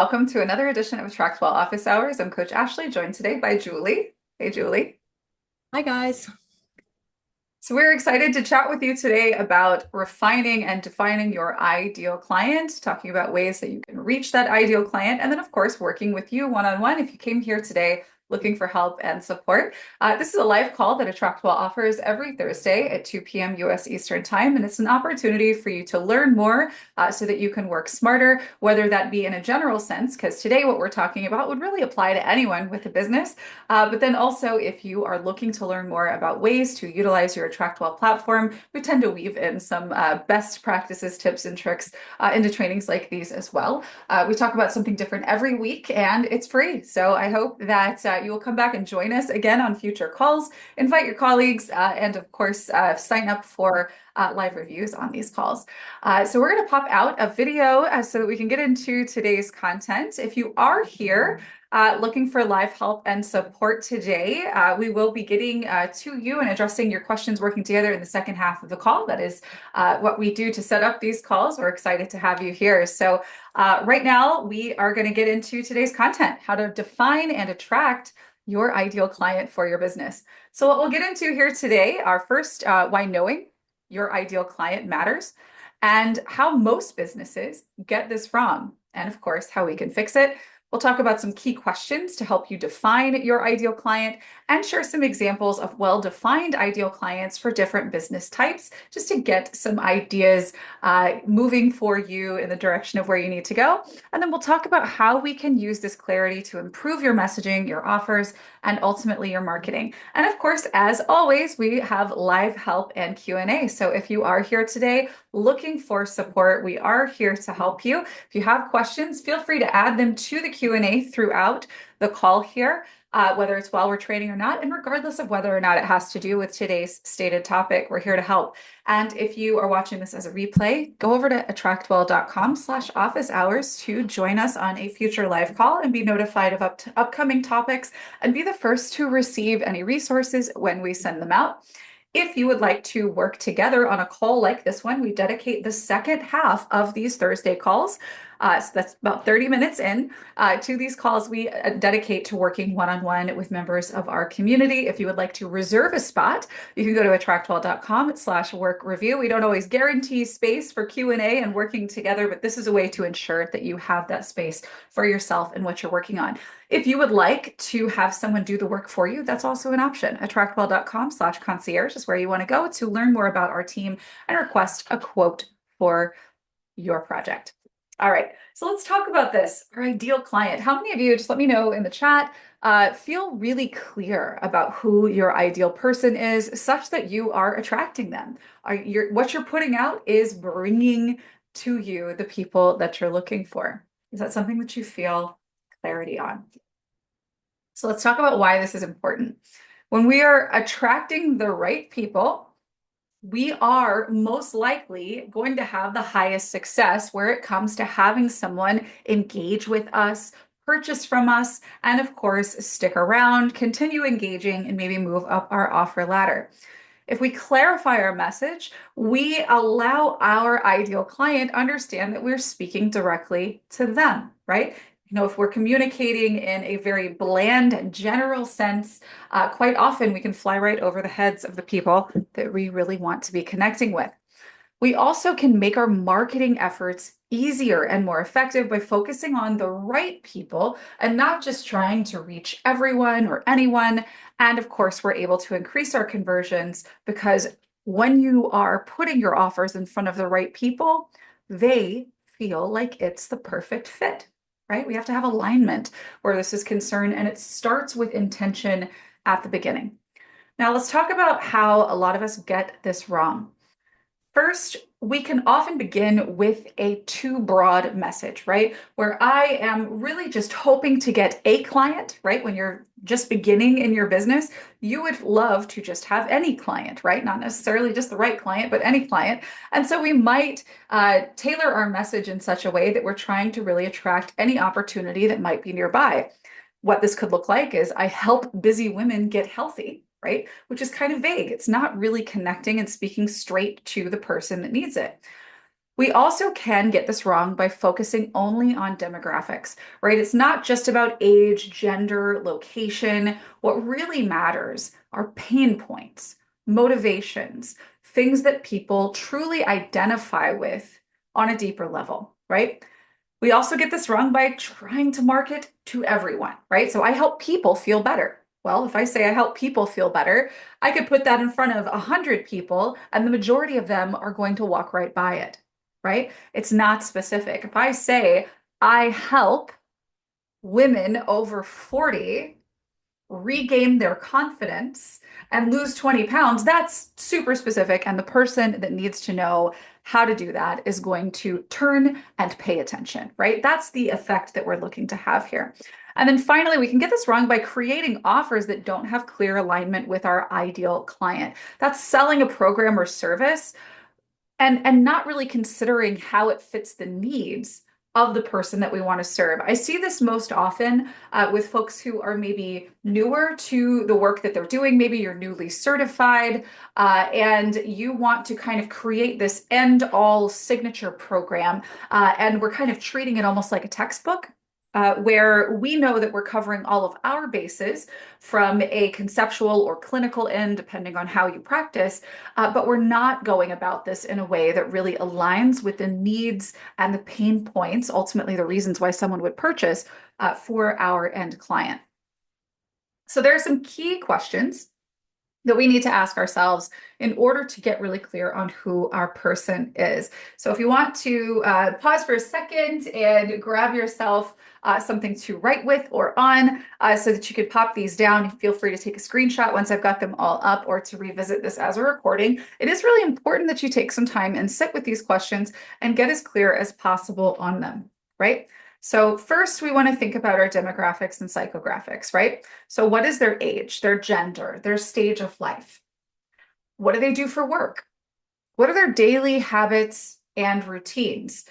Welcome to another edition of AttractWell Office Hours. I'm Coach Ashley, joined today by Julie. Hey, Julie. Hi, guys. So we're excited to chat with you today about refining and defining your ideal client, talking about ways that you can reach that ideal client, and then, of course, working with you one-on-one if you came here today looking for help and support. This is a live call that AttractWell offers every Thursday at 2 p.m. US Eastern Time, and it's an opportunity for you to learn more so that you can work smarter, whether that be in a general sense, because today what we're talking about would really apply to anyone with a business. But then also, if you are looking to learn more about ways to utilize your AttractWell platform, we tend to weave in some best practices, tips, and tricks into trainings like these as well. We talk about something different every week, and it's free. So I hope that you will come back and join us again on future calls. Invite your colleagues, and of course, sign up for live reviews on these calls. So we're going to pop out a video so that we can get into today's content. If you are here, looking for live help and support today. We will be getting to you and addressing your questions working together in the second half of the call. That is what we do to set up these calls. We're excited to have you here. So right now, we are going to get into today's content, how to define and attract your ideal client for your business. So what we'll get into here today are first, why knowing your ideal client matters and how most businesses get this wrong. And of course, how we can fix it. We'll talk about some key questions to help you define your ideal client and share some examples of well-defined ideal clients for different business types, just to get some ideas moving for you in the direction of where you need to go. And then we'll talk about how we can use this clarity to improve your messaging, your offers, and ultimately your marketing. And of course, as always, we have live help and Q&A. So if you are here today looking for support, we are here to help you. If you have questions, feel free to add them to the Q&A throughout the call here, whether it's while we're training or not, and regardless of whether or not it has to do with today's stated topic, we're here to help. And if you are watching this as a replay, go over to attractwell.com/office hours to join us on a future live call and be notified of upcoming topics and be the first to receive any resources when we send them out. If you would like to work together on a call like this one, we dedicate the second half of these Thursday calls. So that's about 30 minutes in to these calls we dedicate to working one-on-one with members of our community. If you would like to reserve a spot, you can go to attractwell.com/work review. We don't always guarantee space for Q&A and working together, but this is a way to ensure that you have that space for yourself and what you're working on. If you would like to have someone do the work for you, that's also an option. Attractwell.com/concierge is where you want to go to learn more about our team and request a quote for your project. All right, so let's talk about this, our ideal client. How many of you, just let me know in the chat, feel really clear about who your ideal person is such that you are attracting them? What you're putting out is bringing to you the people that you're looking for. Is that something that you feel clarity on? So let's talk about why this is important. When we are attracting the right people, we are most likely going to have the highest success where it comes to having someone engage with us, purchase from us, and of course, stick around, continue engaging, and maybe move up our offer ladder. If we clarify our message, we allow our ideal client understand that we're speaking directly to them, right? If we're communicating in a very bland and general sense, quite often we can fly right over the heads of the people that we really want to be connecting with. We also can make our marketing efforts easier and more effective by focusing on the right people and not just trying to reach everyone or anyone. And of course, we're able to increase our conversions because when you are putting your offers in front of the right people, they feel like it's the perfect fit, right? We have to have alignment where this is concerned, and it starts with intention at the beginning. Now, let's talk about how a lot of us get this wrong. First, we can often begin with a too broad message, right? Where I am really just hoping to get a client, right? When you're just beginning in your business, you would love to just have any client, right? Not necessarily just the right client, but any client. And so we might tailor our message in such a way that we're trying to really attract any opportunity that might be nearby. What this could look like is I help busy women get healthy, right? Which is kind of vague. It's not really connecting and speaking straight to the person that needs it. We also can get this wrong by focusing only on demographics, right? It's not just about age, gender, location. What really matters are pain points, motivations, things that people truly identify with on a deeper level, right? We also get this wrong by trying to market to everyone, right? So I help people feel better. Well, if I say I help people feel better, I could put that in front of 100 people, and the majority of them are going to walk right by it, right? It's not specific. If I say I help women over 40 regain their confidence and lose 20 pounds, that's super specific. And the person that needs to know how to do that is going to turn and pay attention, right? That's the effect that we're looking to have here. And then finally, we can get this wrong by creating offers that don't have clear alignment with our ideal client. That's selling a program or service and not really considering how it fits the needs of the person that we want to serve. I see this most often with folks who are maybe newer to the work that they're doing. Maybe you're newly certified and you want to kind of create this end-all signature program, and we're kind of treating it almost like a textbook. Where we know that we're covering all of our bases from a conceptual or clinical end, depending on how you practice, but we're not going about this in a way that really aligns with the needs and the pain points, ultimately the reasons why someone would purchase for our end client. So there are some key questions that we need to ask ourselves in order to get really clear on who our person is. So if you want to pause for a second and grab yourself something to write with or on so that you could pop these down, feel free to take a screenshot once I've got them all up or to revisit this as a recording. It is really important that you take some time and sit with these questions and get as clear as possible on them, right? So first, we want to think about our demographics and psychographics, right? So what is their age, their gender, their stage of life? What do they do for work? What are their daily habits and routines?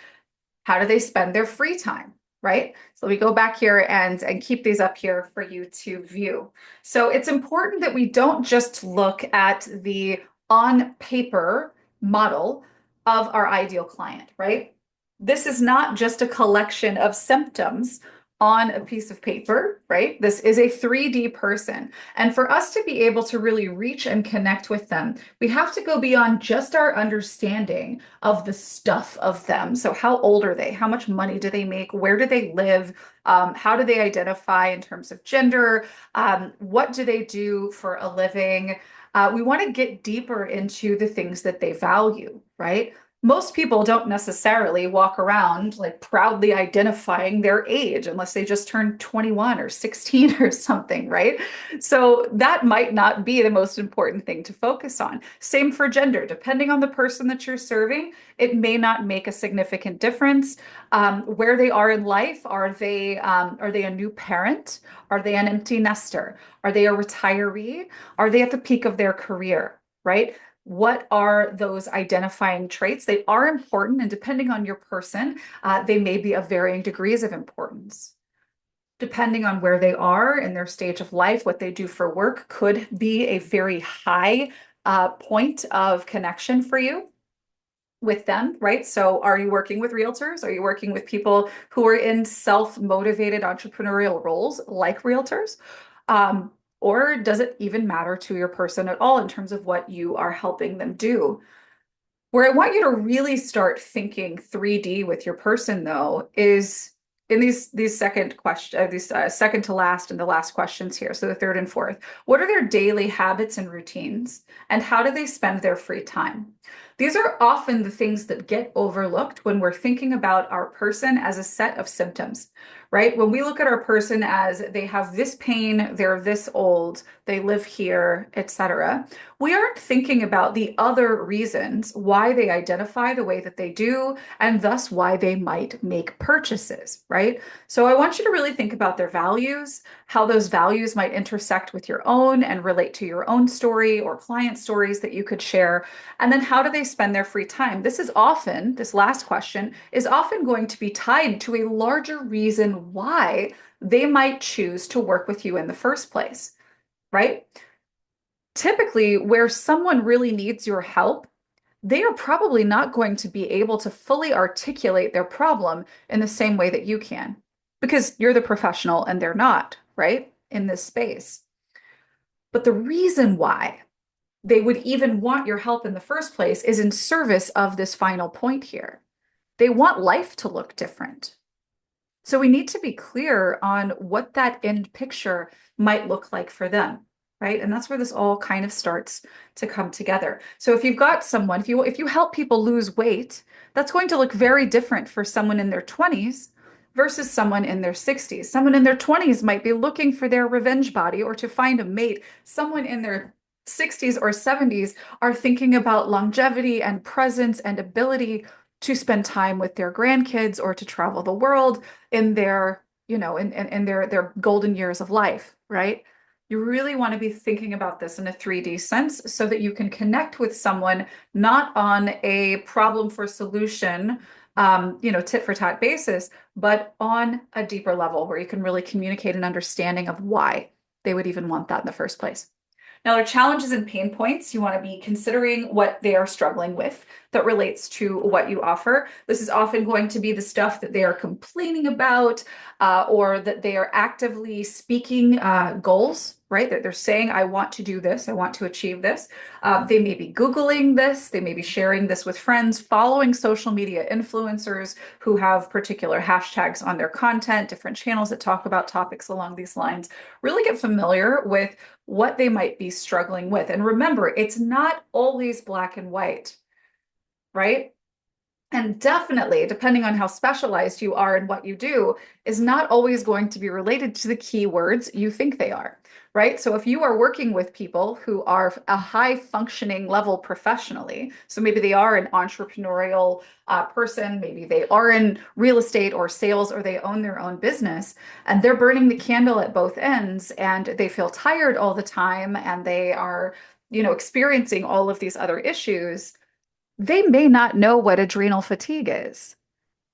How do they spend their free time, right? So let me go back here and keep these up here for you to view. So it's important that we don't just look at the on paper model of our ideal client, right? This is not just a collection of symptoms on a piece of paper, right? This is a 3D person. And for us to be able to really reach and connect with them, we have to go beyond just our understanding of the stuff of them. So how old are they? How much money do they make? Where do they live? How do they identify in terms of gender? What do they do for a living? We want to get deeper into the things that they value, right? Most people don't necessarily walk around like proudly identifying their age unless they just turned 21 or 16 or something, right? So that might not be the most important thing to focus on. Same for gender. Depending on the person that you're serving, it may not make a significant difference. Where they are in life, are they a new parent? Are they an empty nester? Are they a retiree? Are they at the peak of their career, right? What are those identifying traits? They are important, and depending on your person, they may be of varying degrees of importance. Depending on where they are in their stage of life, what they do for work could be a very high point of connection for you with them, right? So are you working with realtors? Are you working with people who are in self-motivated entrepreneurial roles like realtors? Or does it even matter to your person at all in terms of what you are helping them do? Where I want you to really start thinking 3D with your person, though, is in these second question, these second to last and the last questions here. So the third and fourth. What are their daily habits and routines, and how do they spend their free time? These are often the things that get overlooked when we're thinking about our person as a set of symptoms, right? When we look at our person as they have this pain, they're this old, they live here, etc., we aren't thinking about the other reasons why they identify the way that they do, and thus why they might make purchases, right? So I want you to really think about their values, how those values might intersect with your own and relate to your own story or client stories that you could share. And then how do they spend their free time? This last question is often going to be tied to a larger reason why they might choose to work with you in the first place, right? Typically, where someone really needs your help, they are probably not going to be able to fully articulate their problem in the same way that you can because you're the professional and they're not, right? In this space. But the reason why they would even want your help in the first place is in service of this final point here. They want life to look different. So we need to be clear on what that end picture might look like for them, right? And that's where this all kind of starts to come together. So if you've got someone, if you help people lose weight, that's going to look very different for someone in their 20s versus someone in their 60s. Someone in their 20s might be looking for their revenge body or to find a mate. Someone in their 60s or 70s are thinking about longevity and presence and ability to spend time with their grandkids or to travel the world in their, in their golden years of life, right? You really want to be thinking about this in a 3D sense so that you can connect with someone not on a problem for solution, tit for tat basis, but on a deeper level where you can really communicate an understanding of why they would even want that in the first place. Now, their challenges and pain points, you want to be considering what they are struggling with that relates to what you offer. This is often going to be the stuff that they are complaining about or that they are actively speaking goals, right? That they're saying, I want to do this, I want to achieve this. They may be Googling this, they may be sharing this with friends, following social media influencers who have particular hashtags on their content, different channels that talk about topics along these lines. Really get familiar with what they might be struggling with. And remember, it's not always black and white, right? And definitely, depending on how specialized you are in what you do, is not always going to be related to the keywords you think they are, right? So if you are working with people who are a high functioning level professionally, so maybe they are an entrepreneurial person, maybe they are in real estate or sales, or they own their own business, and they're burning the candle at both ends, and they feel tired all the time, and they are, experiencing all of these other issues, they may not know what adrenal fatigue is.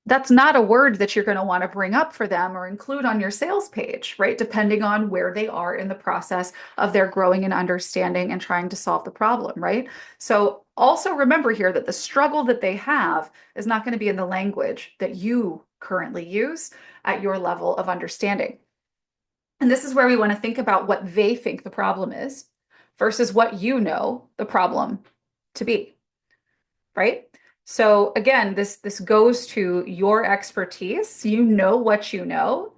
That's not a word that you're going to want to bring up for them or include on your sales page, right? Depending on where they are in the process of their growing and understanding and trying to solve the problem, right? So also remember here that the struggle that they have is not going to be in the language that you currently use at your level of understanding. And this is where we want to think about what they think the problem is versus what you know the problem to be, right? So again, this goes to your expertise. You know what you know.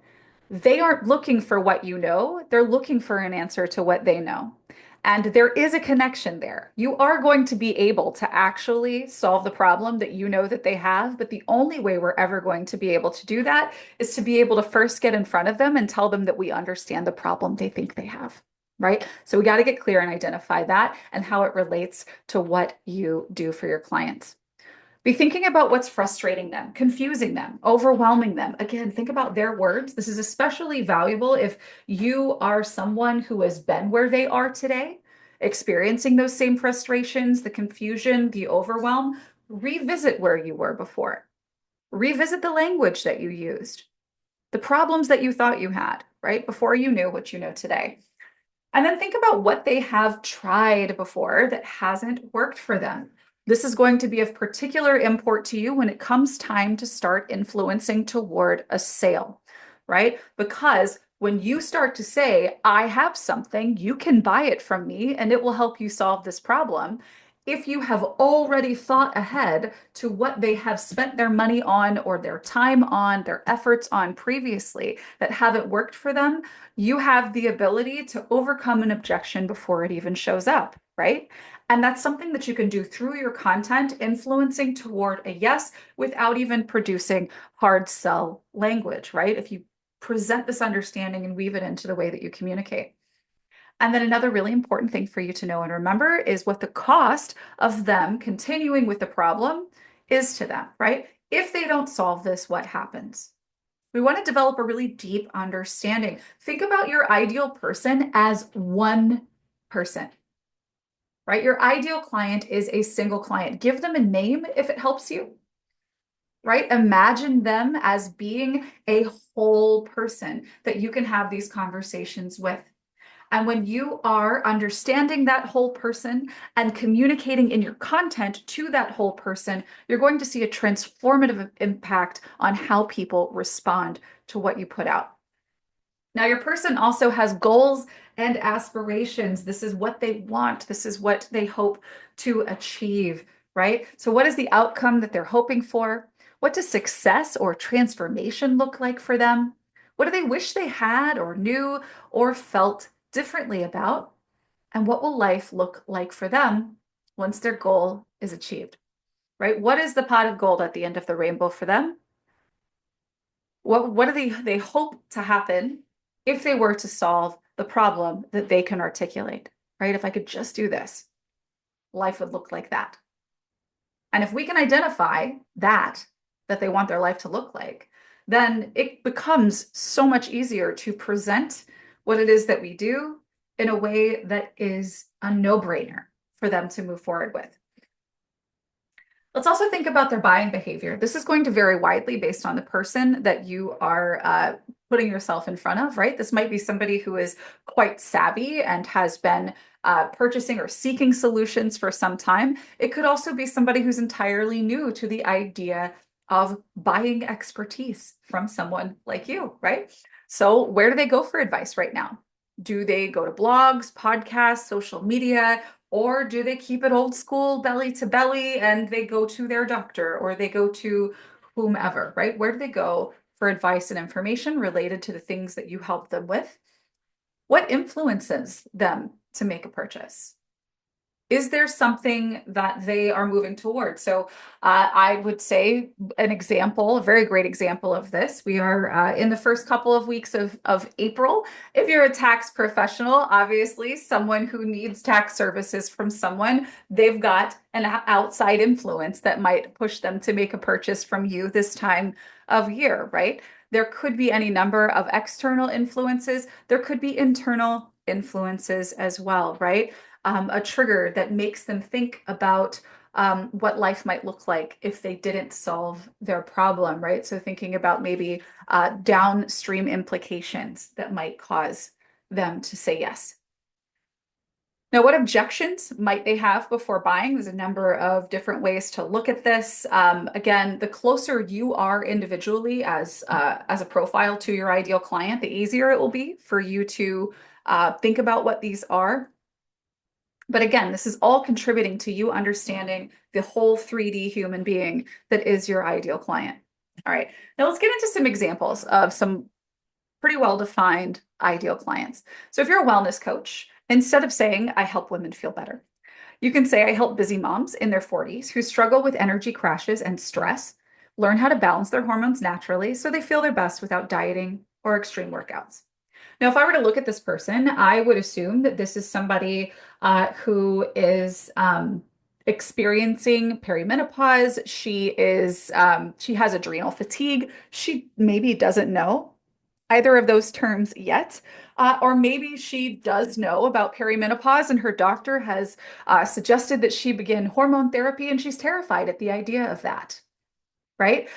They aren't looking for what you know. They're looking for an answer to what they know. And there is a connection there. You are going to be able to actually solve the problem that you know that they have, but the only way we're ever going to be able to do that is to be able to first get in front of them and tell them that we understand the problem they think they have. Right? So we got to get clear and identify that and how it relates to what you do for your clients. Be thinking about what's frustrating them, confusing them, overwhelming them. Again, think about their words. This is especially valuable if you are someone who has been where they are today, experiencing those same frustrations, the confusion, the overwhelm. Revisit where you were before. Revisit the language that you used, the problems that you thought you had, right? Before you knew what you know today. And then think about what they have tried before that hasn't worked for them. This is going to be of particular import to you when it comes time to start influencing toward a sale, right? Because when you start to say, I have something, you can buy it from me and it will help you solve this problem. If you have already thought ahead to what they have spent their money on or their time on, their efforts on previously that haven't worked for them, you have the ability to overcome an objection before it even shows up, right? And that's something that you can do through your content, influencing toward a yes without even producing hard sell language, right? If you present this understanding and weave it into the way that you communicate. And then another really important thing for you to know and remember is what the cost of them continuing with the problem is to them, right? If they don't solve this, what happens? We want to develop a really deep understanding. Think about your ideal person as one person, right? Your ideal client is a single client. Give them a name if it helps you, right? Imagine them as being a whole person that you can have these conversations with. And when you are understanding that whole person and communicating in your content to that whole person, you're going to see a transformative impact on how people respond to what you put out. Now, your person also has goals and aspirations. This is what they want. This is what they hope to achieve, right? So, what is the outcome that they're hoping for? What does success or transformation look like for them? What do they wish they had or knew or felt differently about? And what will life look like for them once their goal is achieved, right? What is the pot of gold at the end of the rainbow for them? What do they hope to happen if they were to solve the problem that they can articulate, right? If I could just do this, life would look like that. And if we can identify that they want their life to look like, then it becomes so much easier to present what it is that we do in a way that is a no-brainer for them to move forward with. Let's also think about their buying behavior. This is going to vary widely based on the person that you are putting yourself in front of, right? This might be somebody who is quite savvy and has been purchasing or seeking solutions for some time. It could also be somebody who's entirely new to the idea of buying expertise from someone like you, right? So, where do they go for advice right now? Do they go to blogs, podcasts, social media? Or do they keep it old school, belly to belly, and they go to their doctor or they go to whomever, right? Where do they go for advice and information related to the things that you help them with? What influences them to make a purchase? Is there something that they are moving towards? So I would say an example, a very great example of this. We are in the first couple of weeks of April. If you're a tax professional, obviously someone who needs tax services from someone, they've got an outside influence that might push them to make a purchase from you this time of year, right? There could be any number of external influences. There could be internal influences as well, right? A trigger that makes them think about what life might look like if they didn't solve their problem, right? So thinking about maybe downstream implications that might cause them to say yes. Now, what objections might they have before buying? There's a number of different ways to look at this. Again, the closer you are individually as a profile to your ideal client, the easier it will be for you to think about what these are. But again, this is all contributing to you understanding the whole 3D human being that is your ideal client. All right, now let's get into some examples of some pretty well-defined ideal clients. So if you're a wellness coach, instead of saying, I help women feel better, you can say, I help busy moms in their 40s who struggle with energy crashes and stress, learn how to balance their hormones naturally so they feel their best without dieting or extreme workouts. Now, if I were to look at this person, I would assume that this is somebody who is experiencing perimenopause. She has adrenal fatigue. She maybe doesn't know either of those terms yet. Or maybe she does know about perimenopause and her doctor has suggested that she begin hormone therapy and she's terrified at the idea of that, right?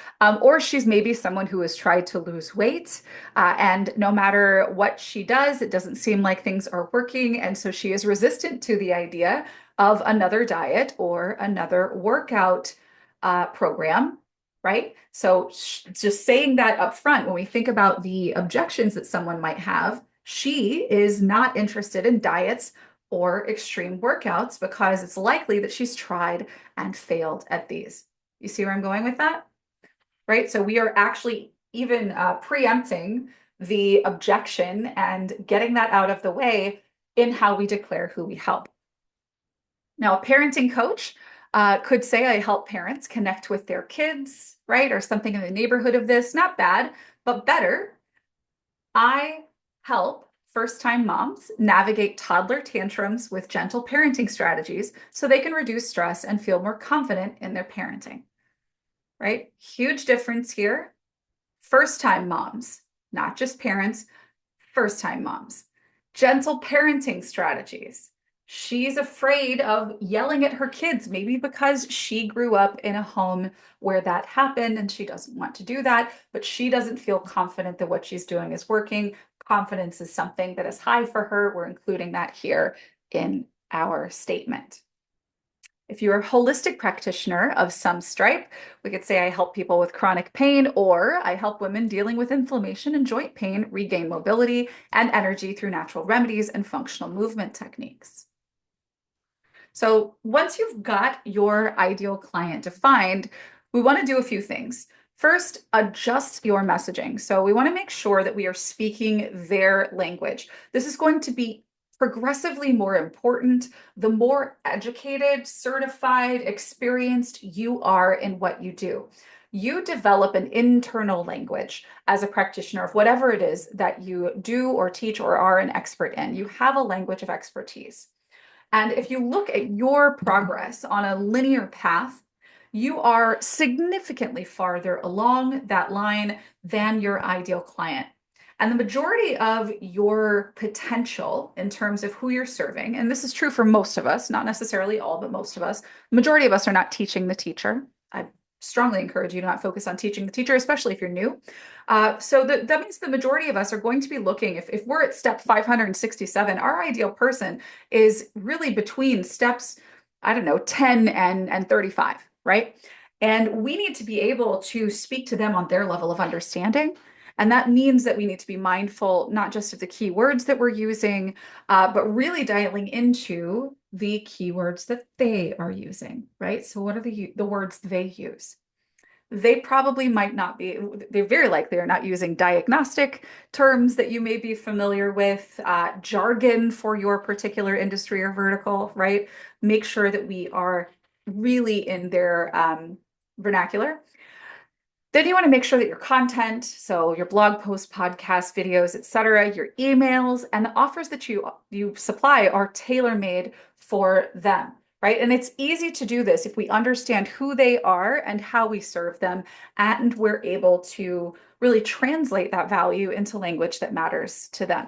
Or she's maybe someone who has tried to lose weight, and no matter what she does, it doesn't seem like things are working. And so she is resistant to the idea of another diet or another workout program, right? So just saying that up front, when we think about the objections that someone might have, she is not interested in diets or extreme workouts because it's likely that she's tried and failed at these. You see where I'm going with that? Right? So we are actually even preempting the objection and getting that out of the way in how we declare who we help. Now, a parenting coach could say, I help parents connect with their kids, right? Or something in the neighborhood of this. Not bad, but better. I help first-time moms navigate toddler tantrums with gentle parenting strategies so they can reduce stress and feel more confident in their parenting. Right? Huge difference here. First-time moms, not just parents, first-time moms. Gentle parenting strategies. She's afraid of yelling at her kids, maybe because she grew up in a home where that happened and she doesn't want to do that, but she doesn't feel confident that what she's doing is working. Confidence is something that is high for her. We're including that here in our statement. If you're a holistic practitioner of some stripe, we could say I help people with chronic pain, or I help women dealing with inflammation and joint pain regain mobility and energy through natural remedies and functional movement techniques. So once you've got your ideal client defined, we want to do a few things. First, adjust your messaging. So we want to make sure that we are speaking their language. This is going to be progressively more important the more educated, certified, experienced you are in what you do. You develop an internal language as a practitioner of whatever it is that you do or teach or are an expert in. You have a language of expertise. And if you look at your progress on a linear path, you are significantly farther along that line than your ideal client. And the majority of your potential in terms of who you're serving, and this is true for most of us, not necessarily all, but most of us, the majority of us are not teaching the teacher. I strongly encourage you to not focus on teaching the teacher, especially if you're new. So that means the majority of us are going to be looking, if we're at step 567, our ideal person is really between steps, I don't know, 10 and 35, right? And we need to be able to speak to them on their level of understanding. And that means that we need to be mindful not just of the keywords that we're using, but really dialing into the keywords that they are using, right? So what are the words they use? They probably might not be, they very likely are not using diagnostic terms that you may be familiar with, jargon for your particular industry or vertical, right? Make sure that we are really in their vernacular. Then you want to make sure that your content, so your blog posts, podcasts, videos, etc., your emails, and the offers that you supply are tailor-made for them, right? And it's easy to do this if we understand who they are and how we serve them, and we're able to really translate that value into language that matters to them.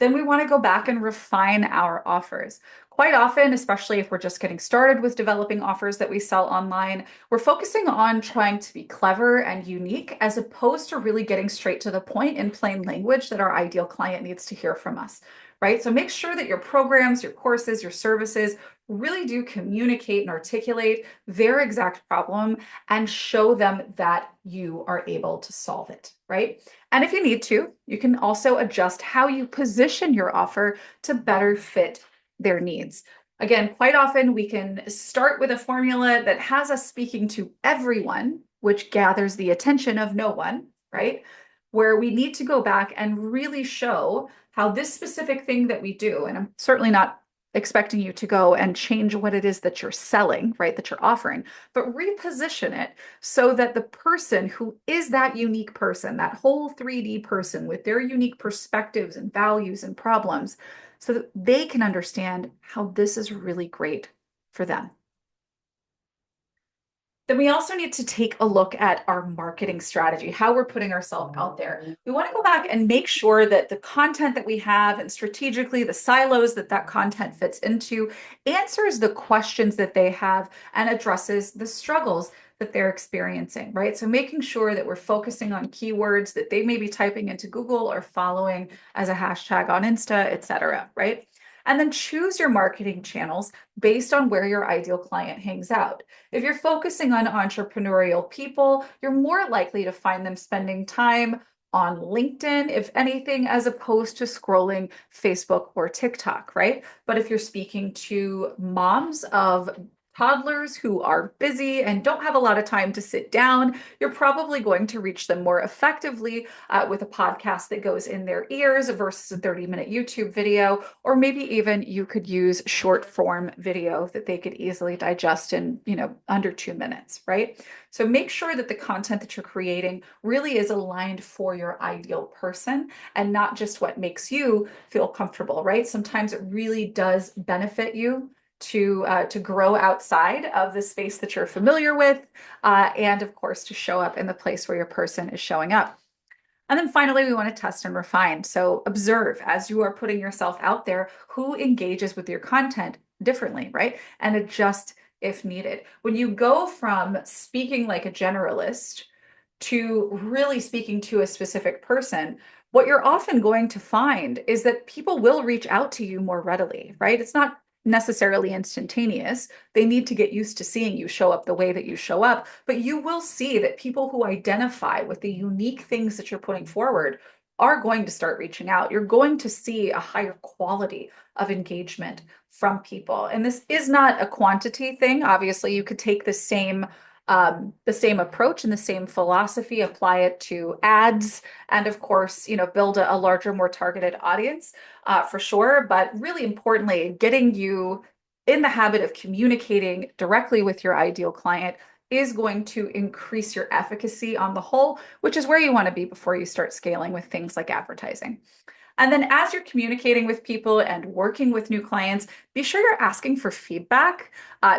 Then we want to go back and refine our offers. Quite often, especially if we're just getting started with developing offers that we sell online, we're focusing on trying to be clever and unique as opposed to really getting straight to the point in plain language that our ideal client needs to hear from us, right? So make sure that your programs, your courses, your services really do communicate and articulate their exact problem and show them that you are able to solve it, right? And if you need to, you can also adjust how you position your offer to better fit their needs. Again, quite often we can start with a formula that has us speaking to everyone, which gathers the attention of no one, right? Where we need to go back and really show how this specific thing that we do, and I'm certainly not expecting you to go and change what it is that you're selling, right, that you're offering, but reposition it so that the person who is that unique person, that whole 3D person with their unique perspectives and values and problems, so that they can understand how this is really great for them. Then we also need to take a look at our marketing strategy, how we're putting ourselves out there. We want to go back and make sure that the content that we have and strategically the silos that that content fits into answers the questions that they have and addresses the struggles that they're experiencing, right? So making sure that we're focusing on keywords that they may be typing into Google or following as a hashtag on Insta, etc., right? And then choose your marketing channels based on where your ideal client hangs out. If you're focusing on entrepreneurial people, you're more likely to find them spending time on LinkedIn, if anything, as opposed to scrolling Facebook or TikTok, right? But if you're speaking to moms of toddlers who are busy and don't have a lot of time to sit down, you're probably going to reach them more effectively with a podcast that goes in their ears versus a 30-minute YouTube video, or maybe even you could use short form video that they could easily digest in, under 2 minutes, right? So make sure that the content that you're creating really is aligned for your ideal person and not just what makes you feel comfortable, right? Sometimes it really does benefit you to grow outside of the space that you're familiar with, and of course to show up in the place where your person is showing up. And then finally, we want to test and refine. So observe as you are putting yourself out there, who engages with your content differently, right? And adjust if needed. When you go from speaking like a generalist to really speaking to a specific person, what you're often going to find is that people will reach out to you more readily, right? It's not necessarily instantaneous. They need to get used to seeing you show up the way that you show up, but you will see that people who identify with the unique things that you're putting forward are going to start reaching out. You're going to see a higher quality of engagement from people. And this is not a quantity thing. Obviously, you could take the same approach and the same philosophy, apply it to ads, and of course, build a larger, more targeted audience for sure. But really importantly, getting you in the habit of communicating directly with your ideal client is going to increase your efficacy on the whole, which is where you want to be before you start scaling with things like advertising. And then as you're communicating with people and working with new clients, be sure you're asking for feedback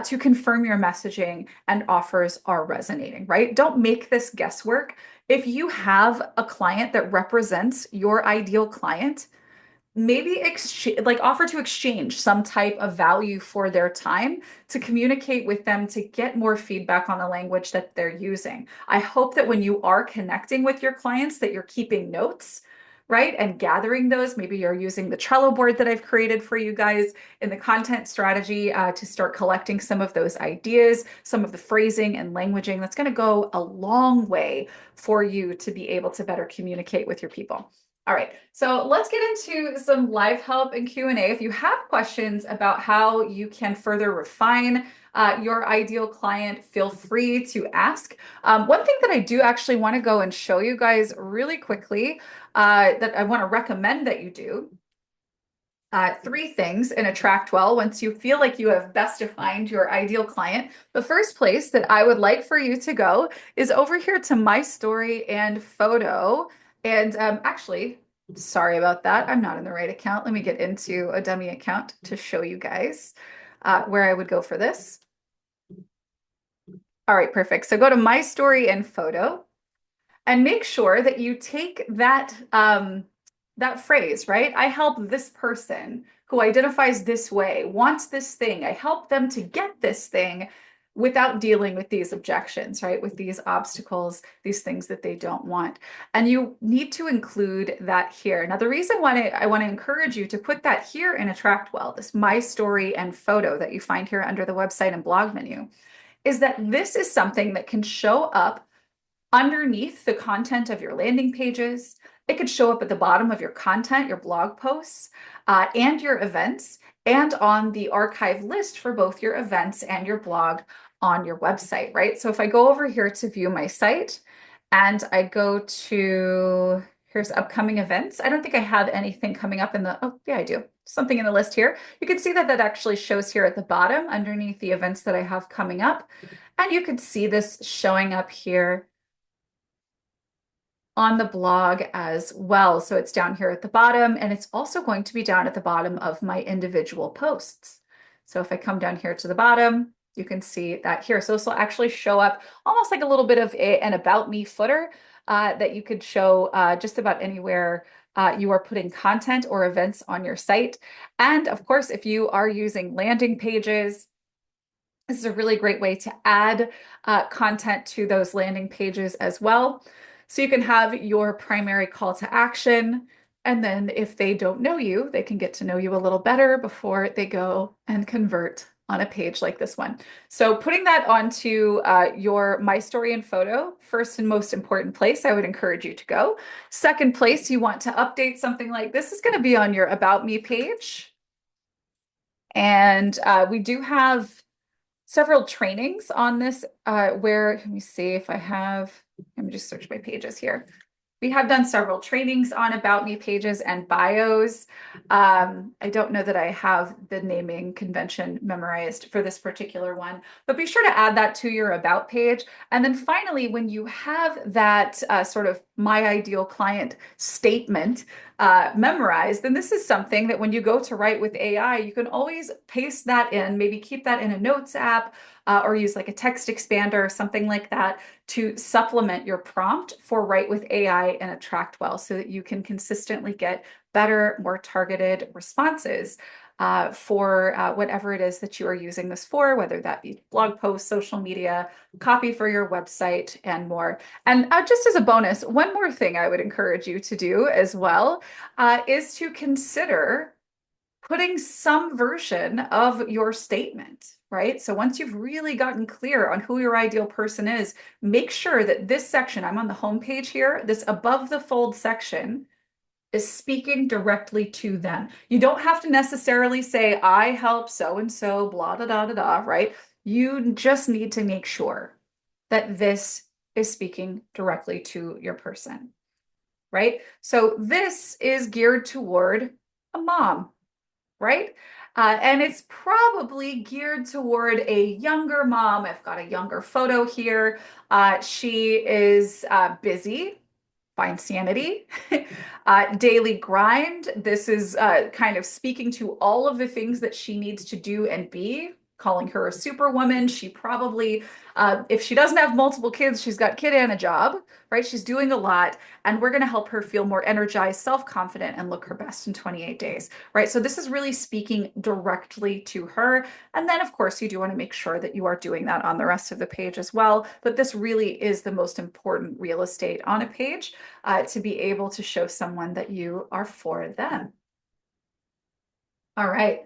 to confirm your messaging and offers are resonating, right? Don't make this guesswork. If you have a client that represents your ideal client, maybe like offer to exchange some type of value for their time to communicate with them to get more feedback on the language that they're using. I hope that when you are connecting with your clients that you're keeping notes, right? And gathering those. Maybe you're using the Trello board that I've created for you guys in the content strategy to start collecting some of those ideas, some of the phrasing and languaging. That's going to go a long way for you to be able to better communicate with your people. All right, so let's get into some live help and Q&A. If you have questions about how you can further refine your ideal client, feel free to ask. One thing that I do actually want to go and show you guys really quickly that I want to recommend that you do. Three things in AttractWell once you feel like you have best defined your ideal client. The first place that I would like for you to go is over here to My Story and Photo. And actually, sorry about that. I'm not in the right account. Let me get into a dummy account to show you guys where I would go for this. All right, perfect. So go to My Story and Photo and make sure that you take that phrase, right? I help this person who identifies this way, wants this thing. I help them to get this thing without dealing with these objections, right? With these obstacles, these things that they don't want. And you need to include that here. Now, the reason why I want to encourage you to put that here in AttractWell, this My Story and Photo that you find here under the website and blog menu, is that this is something that can show up underneath the content of your landing pages. It could show up at the bottom of your content, your blog posts, and your events, and on the archive list for both your events and your blog on your website, right? So if I go over here to view my site and I go to, here's upcoming events. I don't think I have anything coming up in the, oh yeah, I do. Something in the list here. You can see that that actually shows here at the bottom underneath the events that I have coming up. And you could see this showing up here on the blog as well. So it's down here at the bottom, and it's also going to be down at the bottom of my individual posts. So if I come down here to the bottom, you can see that here. So this will actually show up almost like a little bit of an About Me footer that you could show just about anywhere you are putting content or events on your site. And of course, if you are using landing pages, this is a really great way to add content to those landing pages as well. So you can have your primary call to action, and then if they don't know you, they can get to know you a little better before they go and convert on a page like this one. So putting that onto your My Story and Photo, first and most important place, I would encourage you to go. Second place, you want to update something like this is going to be on your About Me page. And we do have several trainings on this where, let me see if I have, let me just search my pages here. We have done several trainings on About Me pages and bios. I don't know that I have the naming convention memorized for this particular one, but be sure to add that to your About page. And then finally, when you have that sort of my ideal client statement memorized, then this is something that when you go to write with AI, you can always paste that in, maybe keep that in a notes app or use like a text expander or something like that to supplement your prompt for Write with AI and AttractWell so that you can consistently get better, more targeted responses for whatever it is that you are using this for, whether that be blog posts, social media, copy for your website, and more. And just as a bonus, one more thing I would encourage you to do as well is to consider putting some version of your statement, right? So once you've really gotten clear on who your ideal person is, make sure that this section, I'm on the home page here, this above the fold section is speaking directly to them. You don't have to necessarily say, I help so and so, blah, da, da, da, da, right? You just need to make sure that this is speaking directly to your person, right? So this is geared toward a mom, right? And it's probably geared toward a younger mom. I've got a younger photo here. She is busy, find sanity, daily grind. This is kind of speaking to all of the things that she needs to do and be, calling her a superwoman. She probably, if she doesn't have multiple kids, she's got kid and a job, right? She's doing a lot, and we're going to help her feel more energized, self-confident, and look her best in 28 days, right? So this is really speaking directly to her. And then, of course, you do want to make sure that you are doing that on the rest of the page as well. But this really is the most important real estate on a page to be able to show someone that you are for them. All right.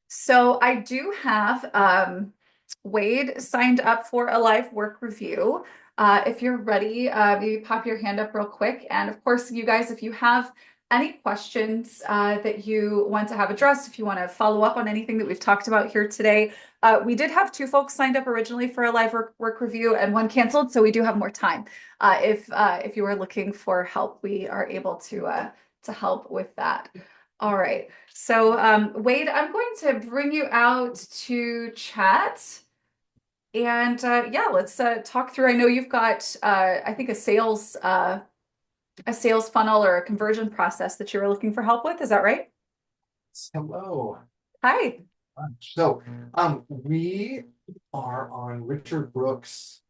So I do have Wade signed up for a live work review. If you're ready, maybe pop your hand up real quick. And of course, you guys, if you have any questions that you want to have addressed, if you want to follow up on anything that we've talked about here today, we did have two folks signed up originally for a live work review and one canceled, so we do have more time. If you are looking for help, we are able to help with that. All right. So Wade, I'm going to bring you out to chat. And yeah, let's talk through. I know you've got, I think, a sales funnel or a conversion process that you're looking for help with. Is that right? Hello. Hi. So, we are on Richard Brooks'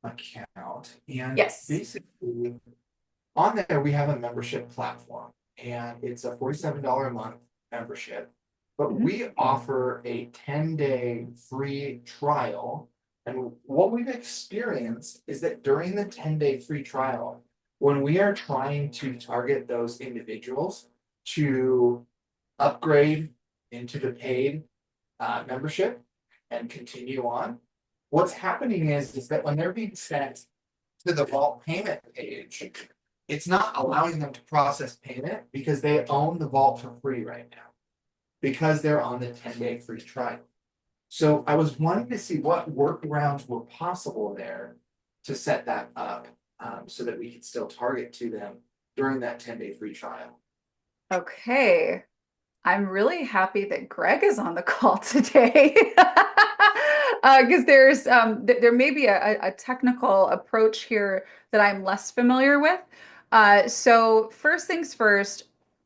account, and Yes. basically on there we have a membership platform, and it's a $47 a month membership. But Mhm. we offer a 10-day free trial. And what we've experienced is that during the 10-day free trial, when we are trying to target those individuals to upgrade into the paid membership and continue on. What's happening is that when they're being sent to the vault payment page, it's not allowing them to process payment because they own the vault for free right now because they're on the 10-day free trial. So I was wanting to see what workarounds were possible there to set that up so that we could still target to them during that 10-day free trial. Okay. I'm really happy that Greg is on the call today. Because there may be a technical approach here that I'm less familiar with. So first things first,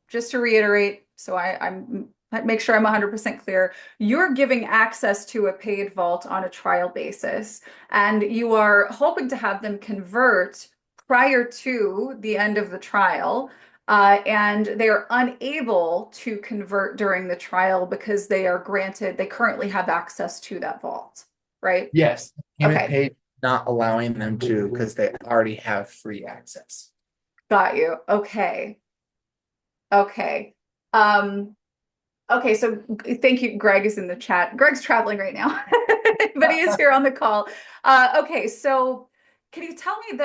just to reiterate, so I'm make sure I'm 100% clear. You're giving access to a paid vault on a trial basis, and you are hoping to have them convert prior to the end of the trial. And they are unable to convert during the trial because they currently have access to that vault, right? Yes, payment Okay, page not allowing them to because they already have free access. got you. Okay, okay. Um, okay, so thank you. Greg is in the chat. Greg's traveling right now, but he is here on the call. Okay, so can you tell me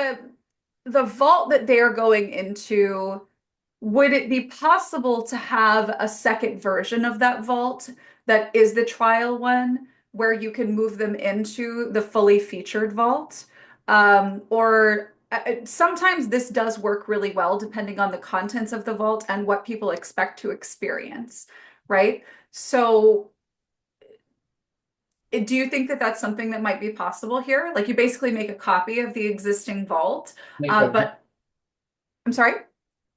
the vault that they are going into? Would it be possible to have a second version of that vault that is the trial one where you can move them into the fully featured vault? Or sometimes this does work really well depending on the contents of the vault and what people expect to experience, right? So, do you think that that's something that might be possible here? Like you basically make a copy of the existing vault, Make a but I'm sorry?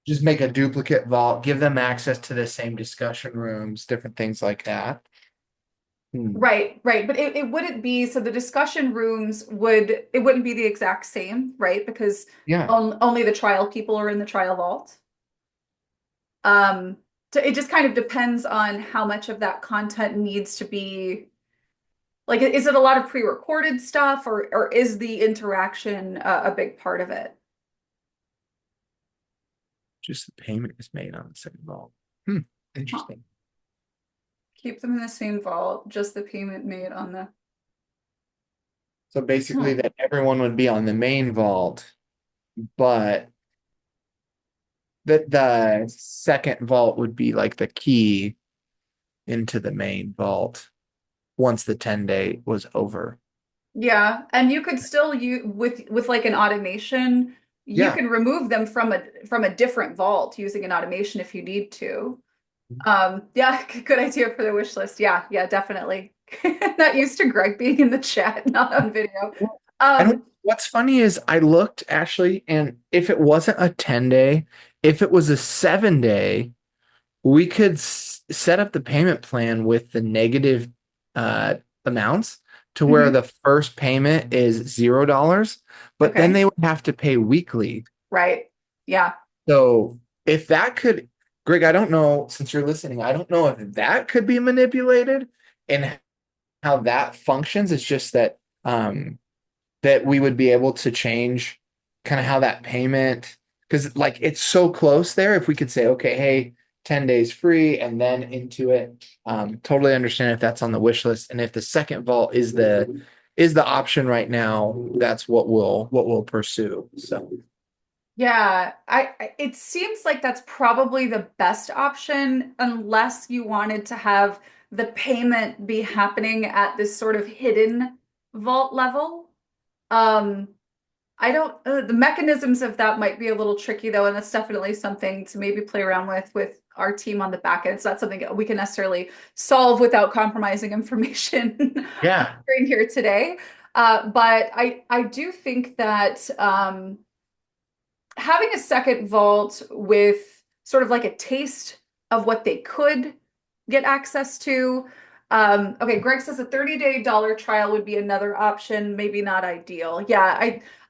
just make a duplicate vault, give them access to the same discussion rooms, different things like that. Hmm. Right, right. But it wouldn't be, so the discussion rooms it wouldn't be the exact same, right? Because Yeah. only the trial people are in the trial vault. Um, So it just kind of depends on how much of that content needs to be like, is it a lot of pre-recorded stuff or is the interaction a big part of it? Just the payment is made on the second vault. Hmm, Huh. interesting. Keep them in the same vault, just the payment made on the. So basically Hmm. that everyone would be on the main vault, but that the second vault would be like the key into the main vault once the 10-day was over. Yeah, and you could still use with like an automation, you Yeah. can remove them from a different vault using an automation if you need to. Yeah, good idea for the wish list. Yeah, yeah, definitely. Not used to Greg being in the chat, not on video. And Um, what's funny is I looked actually, and if it wasn't a 10-day, if it was a 7-day, we could set up the payment plan with the negative uh, amounts to where mhm, the first payment is $0, but then okay, they would have to pay weekly. right. Yeah. So if that could, Greg, I don't know, since you're listening, I don't know if that could be manipulated and how that functions. It's just that we would be able to change kind of how that payment, because like it's so close there. If we could say, okay, hey, 10 days free and then into it, totally understand if that's on the wish list. And if the second vault is the option right now, that's what we'll pursue. So Yeah, it seems like that's probably the best option unless you wanted to have the payment be happening at this sort of hidden vault level. Um, I don't, the mechanisms of that might be a little tricky though, and that's definitely something to maybe play around with our team on the back end. It's not something that we can necessarily solve without compromising information on yeah. screen here today. But I do think that having a second vault with sort of like a taste of what they could get access to. Okay, Greg says a 30-day dollar trial would be another option, maybe not ideal. Yeah,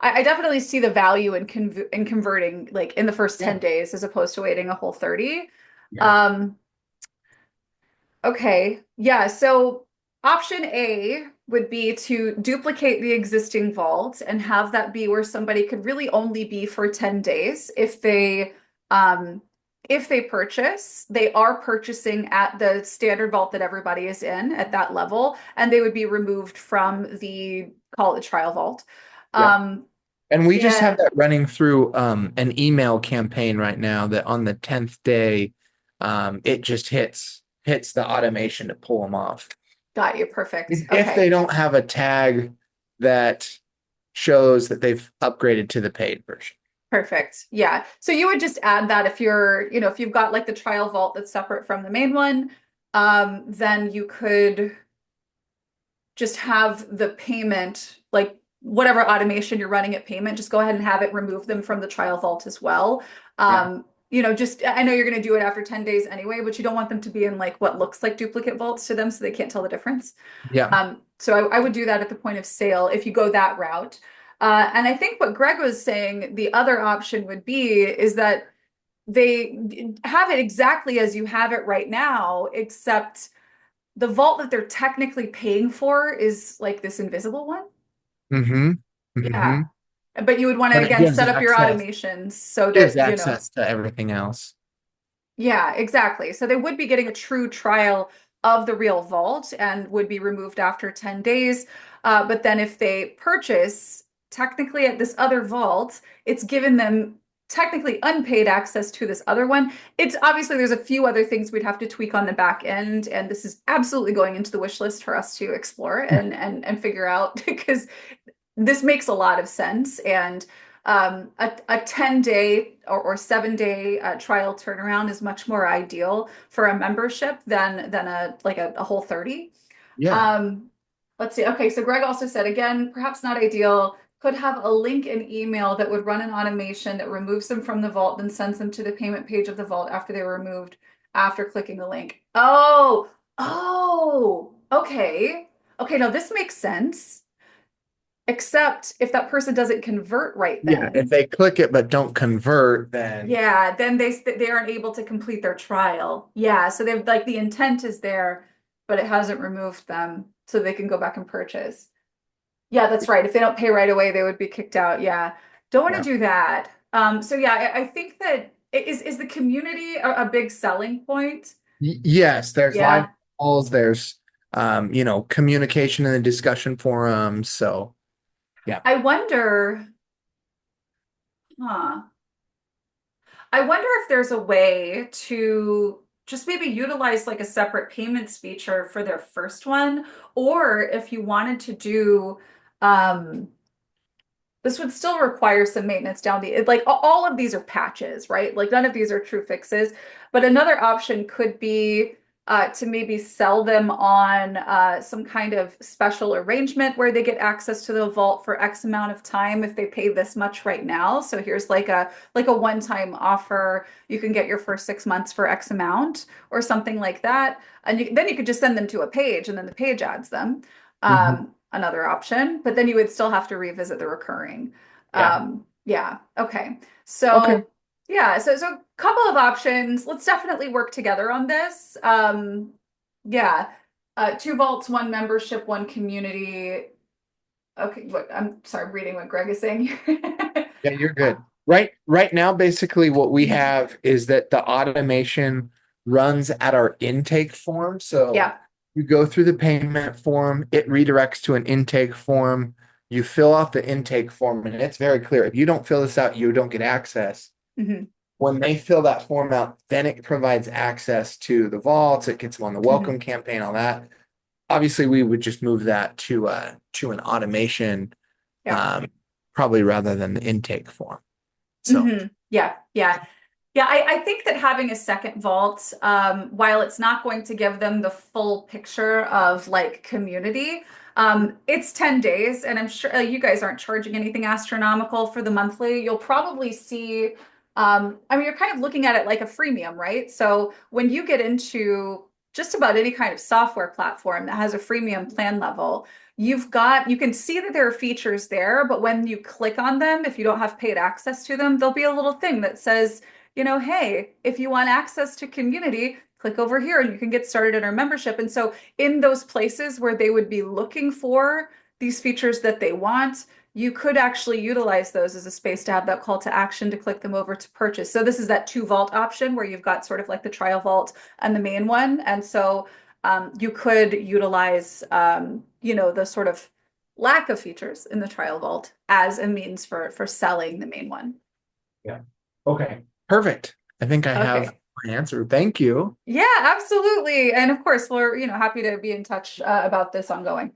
I definitely see the value in converting like in the first Yeah. 10 days as opposed to waiting a whole 30. Yeah. Um, Okay, yeah, so option A would be to duplicate the existing vault and have that be where somebody could really only be for 10 days um if they purchase, they are purchasing at the standard vault that everybody is in at that level, and they would be removed from the call it trial vault. Yeah. Um And we just have and that running through an email campaign right now that on the 10th day, it just hits the automation to pull them off. got you, perfect. If they Okay. don't have a tag that shows that they've upgraded to the paid version. Perfect. Yeah. So you would just add that if you're, if you've got like the trial vault that's separate from the main one, then you could just have the payment, like whatever automation you're running at payment, just go ahead and have it remove them from the trial vault as well. Yeah. Just I know you're going to do it after 10 days anyway, but you don't want them to be in like what looks like duplicate vaults to them so they can't tell the difference. Yeah. So I would do that at the point of sale if you go that route. And I think what Greg was saying, the other option would be is that they have it exactly as you have it right now, except the vault that they're technically paying for is like this invisible one. Mm-hmm. Yeah. Mm-hmm. But you would want to But it again set up your automations so gives that, access to everything else. yeah, exactly. So they would be getting a true trial of the real vault and would be removed after 10 days. But then if they purchase technically at this other vault, it's given them technically unpaid access to this other one. It's obviously there's a few other things we'd have to tweak on the back end, and this is absolutely going into the wish list for us to explore and figure out because this makes a lot of sense. And a 10-day or 7-day trial turnaround is much more ideal for a membership than a whole 30. Yeah. Um, let's see. Okay, so Greg also said again, perhaps not ideal. Could have a link in email that would run an automation that removes them from the vault, then sends them to the payment page of the vault after they were removed after clicking the link. Oh, okay. Okay, now this makes sense. Except if that person doesn't convert right Yeah, if then, they click it but don't convert, then yeah, then they aren't able to complete their trial. Yeah, so they've like the intent is there, but it hasn't removed them, so they can go back and purchase. Yeah, that's right. If they don't pay right away, they would be kicked out. Yeah, don't want to yeah. do that. So yeah, I think that is the community a big selling point? Yes, there's live Yeah, calls, there's communication in the discussion forums. So yeah. I wonder, huh? I wonder if there's a way to just maybe utilize like a separate payments feature for their first one, or if you wanted to do, um, this would still require some maintenance down the like all of these are patches, right? Like none of these are true fixes. But another option could be to maybe sell them on some kind of special arrangement where they get access to the vault for X amount of time if they pay this much right now. So here's like a one-time offer. You can get your first 6 months for X amount or something like that. And then you could just send them to a page and then the page adds them. Mhm. Another option, but then you would still have to revisit the recurring. Yeah. Yeah, okay. Okay. So yeah, so a couple of options. Let's definitely work together on this. Yeah, two vaults, one membership, one community. Okay, what I'm sorry, I'm reading what Greg is saying here. Yeah, you're Uh, good. Right now, basically what we have is that the automation runs at our intake form. So yeah. you go through the payment form, it redirects to an intake form. You fill out the intake form, and it's very clear. If you don't fill this out, you don't get access. Hmm. When they fill that form out, then it provides access to the vaults. It gets them on the welcome Hmm. campaign, all that. Obviously, we would just move that to an automation, Yeah. um, probably rather than the intake form. So Yeah. Yeah. Yeah, I think that having a second vault, while it's not going to give them the full picture of like community, it's 10 days, and I'm sure you guys aren't charging anything astronomical for the monthly. You'll probably see, I mean, you're kind of looking at it like a freemium, right? So when you get into just about any kind of software platform that has a freemium plan level, you can see that there are features there, but when you click on them, if you don't have paid access to them, there'll be a little thing that says, hey, if you want access to community, click over here and you can get started in our membership. And so, in those places where they would be looking for these features that they want, you could actually utilize those as a space to have that call to action to click them over to purchase. So, this is that two vault option where you've got sort of like the trial vault and the main one. And so, you could utilize, the sort of lack of features in the trial vault as a means for selling the main one. yeah. Okay. Perfect. I think I have Okay. my answer. Thank you. Yeah, absolutely. And of course, we're, happy to be in touch about this ongoing.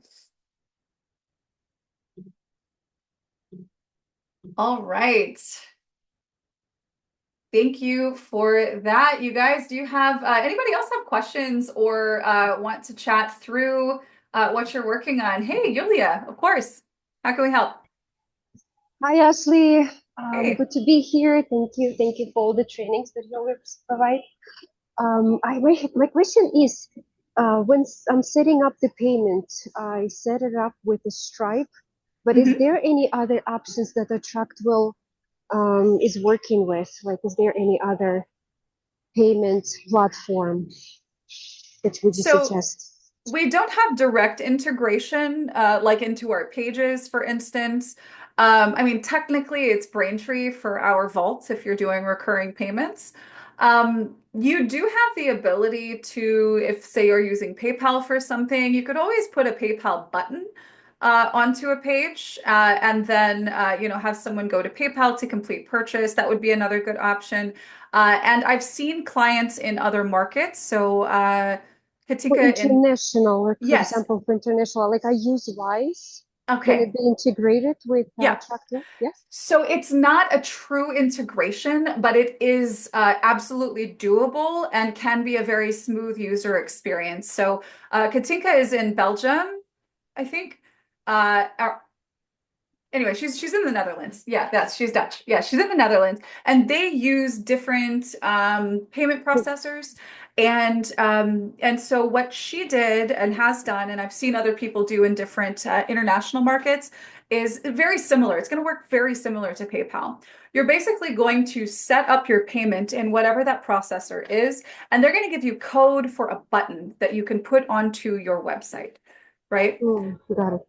All right. Thank you for that, you guys. Do you have anybody else have questions or want to chat through what you're working on? Hey, Yulia, of course. How can we help? Hi, Ashley. Hey. Good to be here. Thank you. Thank you for all the trainings that you always provide. My question is, I'm setting up the payment, I set it up with a Stripe, but is Mhm. there any other options that AttractWell is working with? Like, is there any other payment platform that would you So suggest? we don't have direct integration, like into our pages, for instance. I mean, technically, it's Braintree for our vaults if you're doing recurring payments. You do have the ability to, if say you're using PayPal for something, you could always put a PayPal button onto a page, and then have someone go to PayPal to complete purchase. That would be another good option. And I've seen clients in other markets, so. For Katika in international, like for Yes. example, for international, like I use Wise. Can it Okay. be integrated with Yeah. AttractWell? Yeah. So it's not a true integration, but it is absolutely doable and can be a very smooth user experience. So Katinka is in Belgium, I think. Anyway, she's in the Netherlands. Yeah, she's Dutch. Yeah, she's in the Netherlands, and they use different payment processors. And so what she did and has done, and I've seen other people do in different international markets, is very similar. It's going to work very similar to PayPal. You're basically going to set up your payment in whatever that processor is, and they're going to give you code for a button that you can put onto your website, right? Got it.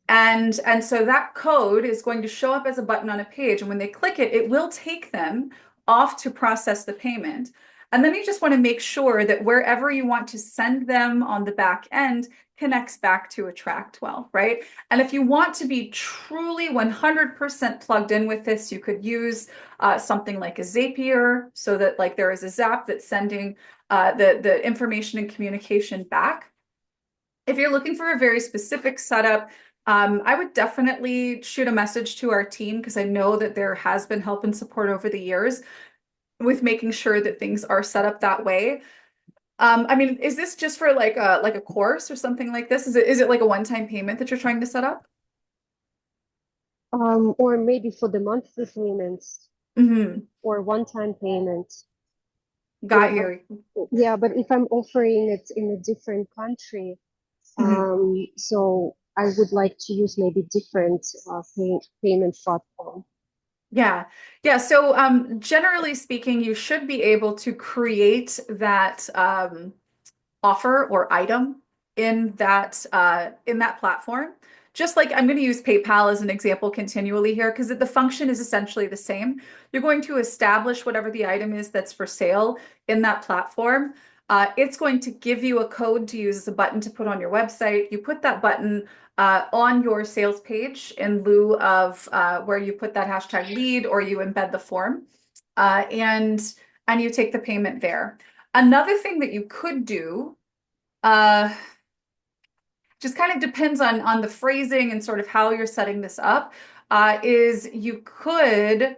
And so that code is going to show up as a button on a page, and when they click it, it will take them off to process the payment. And then you just want to make sure that wherever you want to send them on the back end connects back to AttractWell, right? And if you want to be truly 100% plugged in with this, you could use something like a Zapier, so that like there is a Zap that's sending the information and communication back. If you're looking for a very specific setup, I would definitely shoot a message to our team, because I know that there has been help and support over the years with making sure that things are set up that way. I mean, is this just for like a course or something like this? Is it like a one-time payment that you're trying to set up? Or maybe for the monthly payments Hmm. or one-time payment. Got you. Yeah, but if I'm offering it in a different country, Mhm. so I would like to use maybe different payment platform. Yeah. Yeah. So generally speaking, you should be able to create that offer or item in that platform. Just like I'm going to use PayPal as an example continually here, because the function is essentially the same. You're going to establish whatever the item is that's for sale in that platform. It's going to give you a code to use as a button to put on your website. You put that button on your sales page in lieu of where you put that hashtag lead, or you embed the form, and you take the payment there. Another thing that you could do, uh, just kind of depends on the phrasing and sort of how you're setting this up, is you could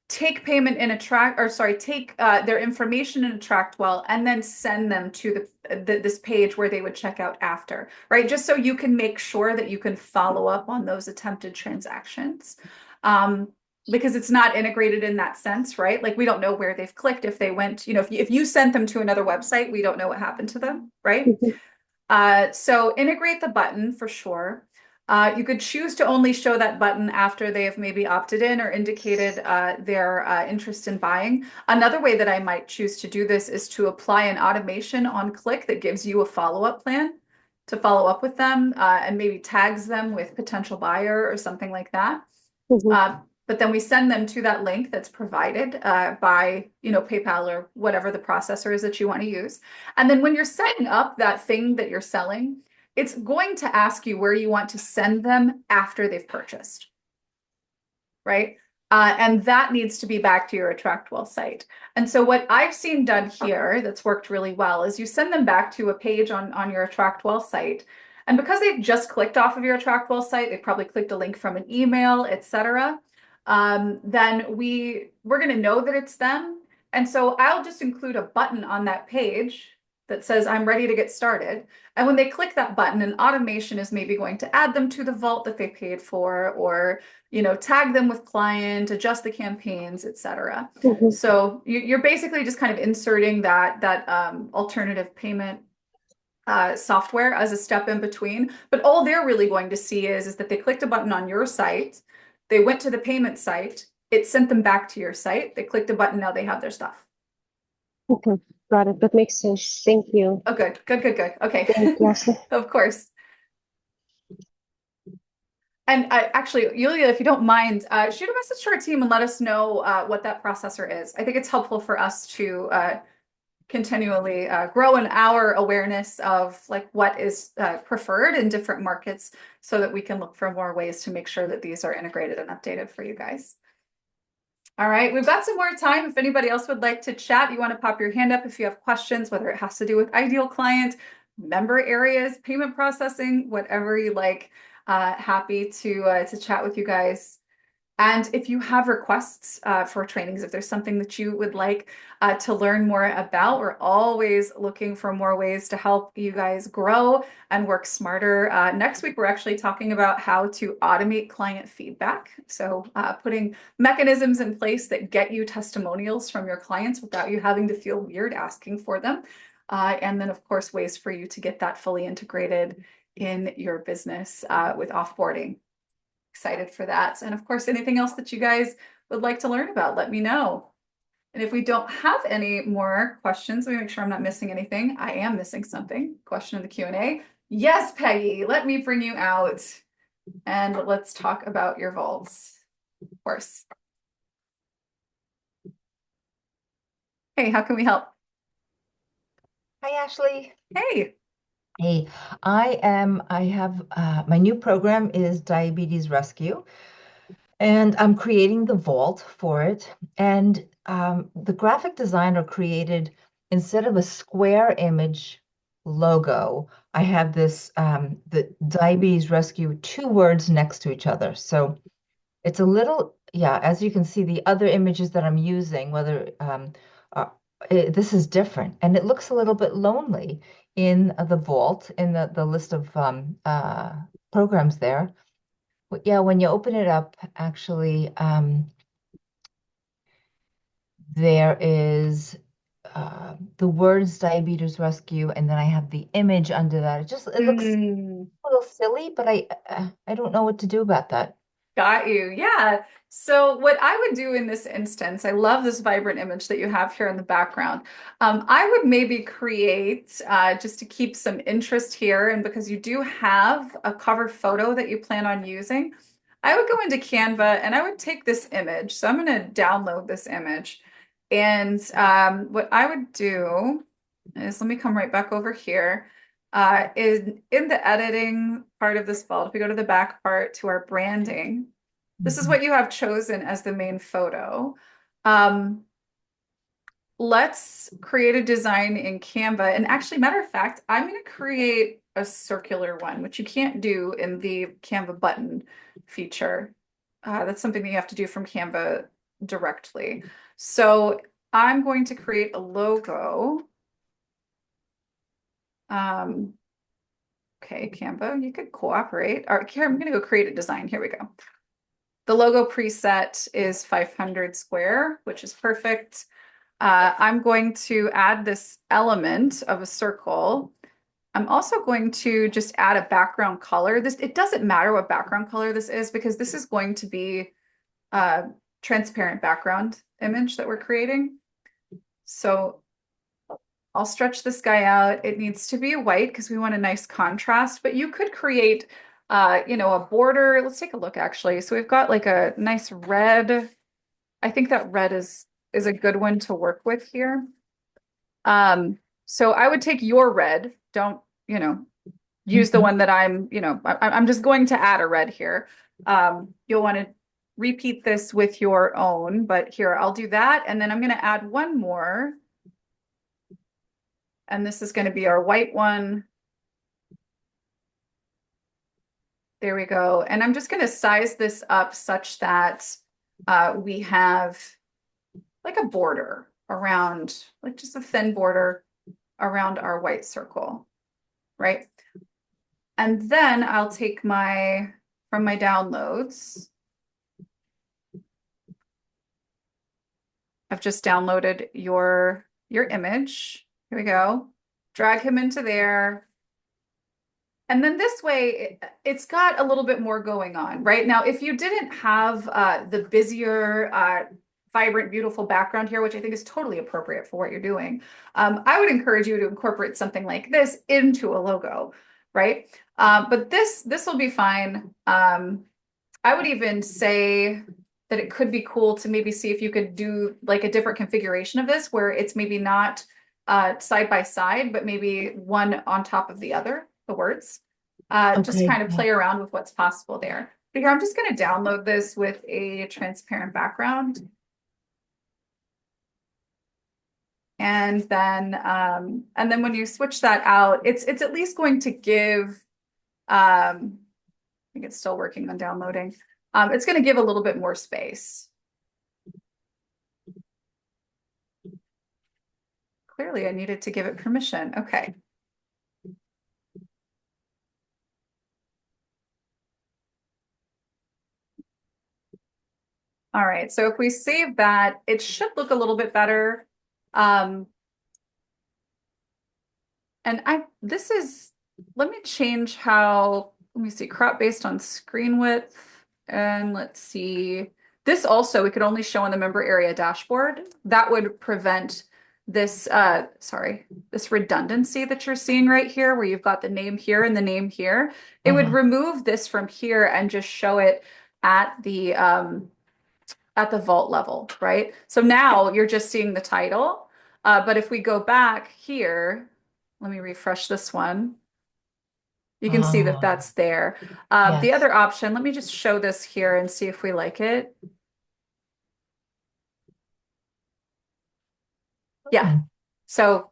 take payment in take their information in AttractWell and then send them to this page where they would check out after, right? Just so you can make sure that you can follow up on those attempted transactions. Because it's not integrated in that sense, right? Like we don't know where they've clicked, if they went, if you sent them to another website, we don't know what happened to them, right? Mhm. So integrate the button for sure. You could choose to only show that button after they have maybe opted in or indicated their interest in buying. Another way that I might choose to do this is to apply an automation on click that gives you a follow-up plan to follow up with them, and maybe tags them with potential buyer or something like that. Mhm. But then we send them to that link that's provided by, PayPal or whatever the processor is that you want to use. And then when you're setting up that thing that you're selling, it's going to ask you where you want to send them after they've purchased, right? And that needs to be back to your AttractWell site. And so what I've seen done here that's worked really well is you send them back to a page on your AttractWell site. And because they've just clicked off of your AttractWell site, they probably clicked a link from an email, etc. Then we're going to know that it's them. And so I'll just include a button on that page that says, I'm ready to get started. And when they click that button, an automation is maybe going to add them to the vault that they paid for, or tag them with client, adjust the campaigns, etc. Mhm. So you're basically just kind of inserting that alternative payment software as a step in between. But all they're really going to see is that they clicked a button on your site, they went to the payment site, it sent them back to your site, they clicked a button, now they have their stuff. Okay, got it. That makes sense. Thank you. Oh, good, good, good, good. Okay, Thank you, Ashley. of course. And actually, Yulia, if you don't mind, shoot a message to our team and let us know what that processor is. I think it's helpful for us to continually grow in our awareness of like what is preferred in different markets, so that we can look for more ways to make sure that these are integrated and updated for you guys. All right, we've got some more time. If anybody else would like to chat, you want to pop your hand up if you have questions, whether it has to do with ideal client, member areas, payment processing, whatever you like. Happy to chat with you guys. And if you have requests for trainings, if there's something that you would like to learn more about, we're always looking for more ways to help you guys grow and work smarter. Next week, we're actually talking about how to automate client feedback. So putting mechanisms in place that get you testimonials from your clients without you having to feel weird asking for them. And then, of course, ways for you to get that fully integrated in your business with offboarding. Excited for that. And of course, anything else that you guys would like to learn about, let me know. And if we don't have any more questions, let me make sure I'm not missing anything. I am missing something. Question in the Q&A. Yes, Peggy, let me bring you out and let's talk about your vaults. Of course. Hey, how can we help? Hi, Ashley. Hey. Hey, I have my new program is Diabetes Rescue, and I'm creating the vault for it. And the graphic designer created, instead of a square image logo, I have this the Diabetes Rescue, two words next to each other. So it's a little, yeah, as you can see, the other images that I'm using, whether this is different, and it looks a little bit lonely in the vault, in the list of programs there. But yeah, when you open it up, actually, there is the words Diabetes Rescue, and then I have the image under that. It looks Hmm. a little silly, but I don't know what to do about that. Got you. Yeah. So what I would do in this instance, I love this vibrant image that you have here in the background. I would maybe create, just to keep some interest here, and because you do have a cover photo that you plan on using, I would go into Canva and I would take this image. So I'm going to download this image. And what I would do is, let me come right back over here. In the editing part of this vault, if we go to the back part to our branding, this is Mhm. what you have chosen as the main photo. Um, let's create a design in Canva. And actually, matter of fact, I'm going to create a circular one, which you can't do in the Canva button feature. That's something that you have to do from Canva directly. So I'm going to create a logo. Um, Okay, Canva, you could cooperate. All right, here, I'm going to go create a design. Here we go. The logo preset is 500 square, which is perfect. I'm going to add this element of a circle. I'm also going to just add a background color. It doesn't matter what background color this is because this is going to be a transparent background image that we're creating. So I'll stretch this guy out. It needs to be white because we want a nice contrast, but you could create, a border. Let's take a look actually. So we've got like a nice red. I think that red is a good one to work with here. So I would take your red. Don't, use the Mhm. one that I'm just going to add a red here. You'll want to repeat this with your own, but here I'll do that. And then I'm going to add one more. And this is going to be our white one. There we go. And I'm just going to size this up such that we have like a border around, like just a thin border around our white circle, right? And then I'll take from my downloads, I've just downloaded your image. Here we go. Drag him into there. And then this way, it's got a little bit more going on, right? Now, if you didn't have the busier, vibrant, beautiful background here, which I think is totally appropriate for what you're doing, I would encourage you to incorporate something like this into a logo, right? But this will be fine. I would even say that it could be cool to maybe see if you could do like a different configuration of this where it's maybe not side by side, but maybe one on top of the other, the words. Just Okay. kind of play around with what's possible there. But here, I'm just going to download this with a transparent background. And then when you switch that out, it's at least going to give, I think it's still working on downloading. It's going to give a little bit more space. Clearly, I needed to give it permission. Okay. All right. So if we save that, it should look a little bit better. Um, and let me change let me see, crop based on screen width. And let's see. This also we could only show on the member area dashboard. That would prevent this this redundancy that you're seeing right here where you've got the name here and the name here. It would Uh-huh. remove this from here and just show it at the vault level, right? So now you're just seeing the title. But if we go back here, let me refresh this one. You can see that Oh, that's there. The yes. other option, let me just show this here and see if we like it. Yeah. Hmm. So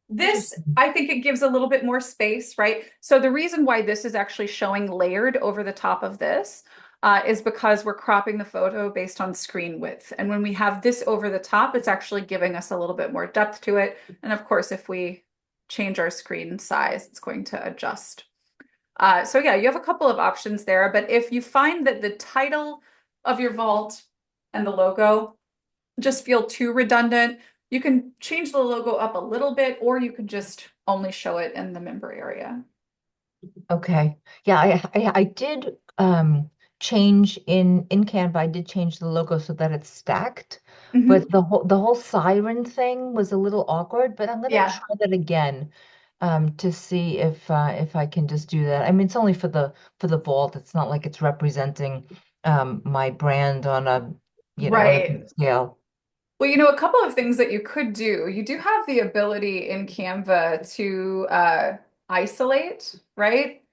this, Interesting. I think it gives a little bit more space, right? So the reason why this is actually showing layered over the top of this is because we're cropping the photo based on screen width. And when we have this over the top, it's actually giving us a little bit more depth to it. And of course, if we change our screen size, it's going to adjust. So yeah, you have a couple of options there, but if you find that the title of your vault and the logo just feel too redundant, you can change the logo up a little bit, or you can just only show it in the member area. Okay. Yeah, I did change in Canva, I did change the logo so that it's stacked, but Mhm. the whole siren thing was a little awkward, but I'm gonna Yeah, try that again to see if I can just do that. I mean, it's only for the vault. It's not like it's representing my brand on a on a big right. scale. Well, a couple of things that you could do. You do have the ability in Canva to isolate, right?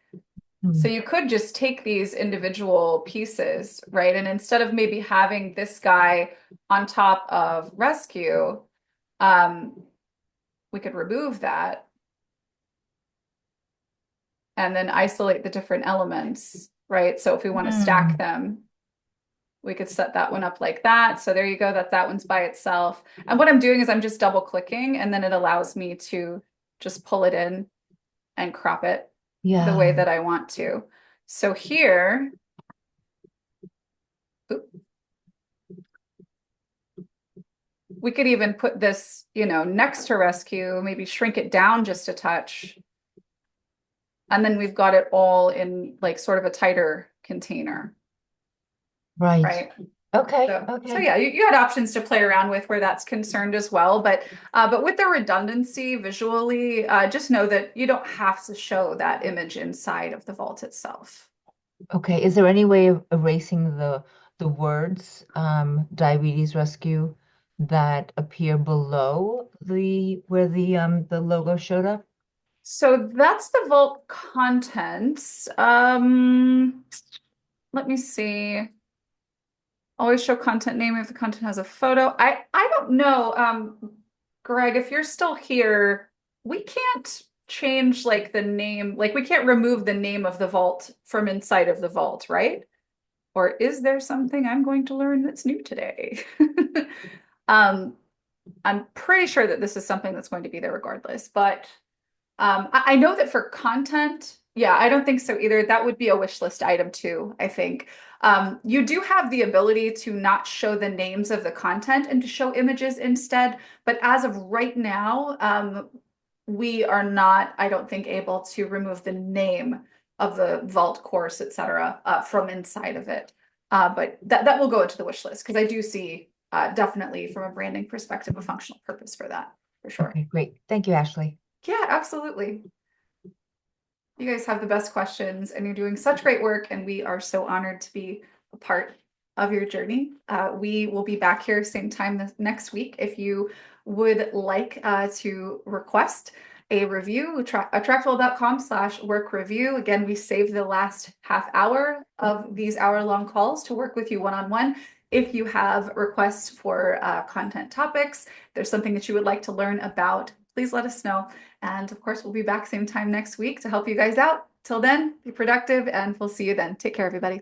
So Hmm. you could just take these individual pieces, right? And instead of maybe having this guy on top of rescue, um, we could remove that and then isolate the different elements, right? So if we want to stack Hmm. them, we could set that one up like that. So there you go, that one's by itself. And what I'm doing is I'm just double clicking and then it allows me to just pull it in and crop it the way Yeah. that I want to. So here, oop, we could even put this, next to rescue, maybe shrink it down just a touch. And then we've got it all in like sort of a tighter container, Right. right? Okay. So Okay. yeah, you had options to play around with where that's concerned as well. But with the redundancy visually, just know that you don't have to show that image inside of the vault itself. Okay, is there any way of erasing the words diabetes rescue that appear below the where the logo showed up? So that's the vault contents. Let me see. Always show content name if the content has a photo. I don't know, Greg, if you're still here, we can't change like the name, like we can't remove the name of the vault from inside of the vault, right? Or is there something I'm going to learn that's new today? Um, I'm pretty sure that this is something that's going to be there regardless, but I know that for content, yeah, I don't think so either. That would be a wish list item too, I think. You do have the ability to not show the names of the content and to show images instead. But as of right now, we are not, I don't think, able to remove the name of the vault course, et cetera, from inside of it. But that will go into the wish list because I do see definitely from a branding perspective a functional purpose for that, for sure. Okay, great. Thank you, Ashley. Yeah, absolutely. You guys have the best questions and you're doing such great work, and we are so honored to be a part of your journey. We will be back here same time next week. If you would like to request a review, attractwell.com/work review. Again, we saved the last half hour of these hour-long calls to work with you one-on-one. If you have requests for content topics, if there's something that you would like to learn about, please let us know. And of course, we'll be back same time next week to help you guys out. Till then, be productive and we'll see you then. Take care, everybody.